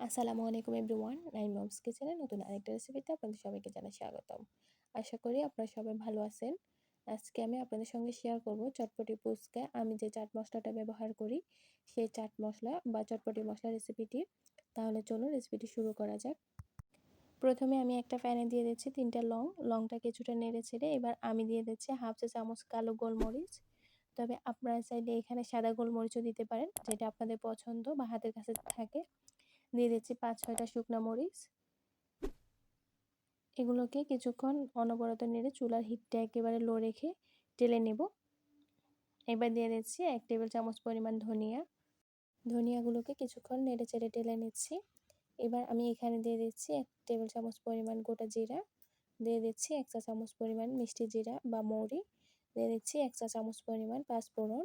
আসসালামু আলাইকুম everyone, Naim moms কিচেনে নতুন আরেকটা রেসিপিতে আপনাদের সবাইকে জানাই স্বাগতম। আশা করি আপনারা সবাই ভালো আছেন। আজকে আমি আপনাদের সঙ্গে শেয়ার করব চটপটি ফুচকা। আমি যে চাট মশলাটা ব্যবহার করি সেই চাট মশলা বা চটপটি মশলা রেসিপিটি। তাহলে চলুন রেসিপিটি শুরু করা যাক। প্রথমে আমি একটা প্যানে দিয়ে দিচ্ছি 3টা লংটা কিছুটা নেড়ে ছেড়ে এবার আমি দিয়ে দিচ্ছি হাফ চা চামচ কালো গোলমরিচ। তবে আপনারা চাইলে এখানে সাদা গোলমরিচও দিতে পারেন, যেটা আপনাদের পছন্দ বা হাতের কাছে থাকে। দিয়ে দিচ্ছি 5-6টা শুকনো মরিচ। এগুলোকে কিছুক্ষণ অনবরত নেড়ে চুলার হিটটা একেবারে লো রেখে টেলে নেব। এবার দিয়ে দিচ্ছি 1 টেবিল চামচ পরিমাণ ধনিয়াগুলোকে কিছুক্ষণ নেড়ে চেড়ে টেলে নিচ্ছি। এবার আমি এখানে দিয়ে দিচ্ছি 1 টেবিল চামচ পরিমাণ গোটা জিরা, দিয়ে দিচ্ছি 1 চা চামচ পরিমাণ মিষ্টি জিরা বা মৌরি, দিয়ে দিচ্ছি 1 চা চামচ পরিমাণ পাঁচফোড়ন,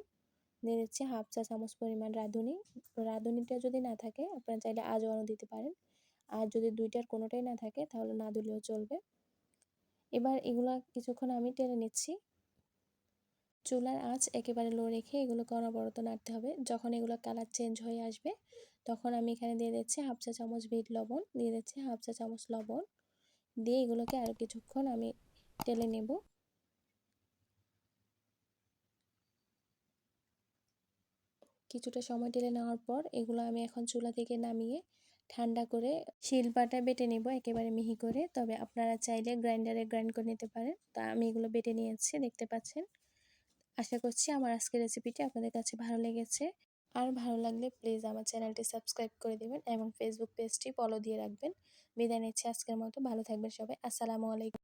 দিয়ে দিচ্ছি হাফ চা চামচ পরিমাণ রাঁধুনিটা যদি না থাকে আপনারা চাইলে আজওয়ানও দিতে পারেন। আর যদি দুইটার কোনোটাই না থাকে তাহলে না দিলেও চলবে। এবার এগুলো কিছুক্ষণ আমি টেলে নিচ্ছি। চুলার আঁচ একেবারে লো রেখে এগুলোকে অনবরত নাড়তে হবে। যখন এগুলো কালার চেঞ্জ হয়ে আসবে তখন আমি এখানে দিয়ে দিচ্ছি হাফ চা চামচ বিট লবণ, দিয়ে দিচ্ছি হাফ চা চামচ লবণ, দিয়ে এগুলোকে আরও কিছুক্ষণ আমি টেলে নেব। কিছুটা সময় টেলে নেওয়ার পর এগুলো আমি এখন চুলা থেকে নামিয়ে ঠান্ডা করে শিলপাটায় বেটে নেব একেবারে মিহি করে। তবে আপনারা চাইলে গ্রাইন্ডারে গ্রাইন্ড করে নিতে পারেন। তা আমি এগুলো বেটে নিয়েছি, দেখতে পাচ্ছেন। আশা করছি আমার আজকের রেসিপিটি আপনাদের কাছে ভালো লেগেছে। আর ভালো লাগলে প্লিজ আমার চ্যানেলটি সাবস্ক্রাইব করে দেবেন এবং ফেসবুক পেজটি ফলো দিয়ে রাখবেন। বিদায় নিচ্ছি আজকের মতো। ভালো থাকবেন সবাই। আসসালামু আলাইকুম।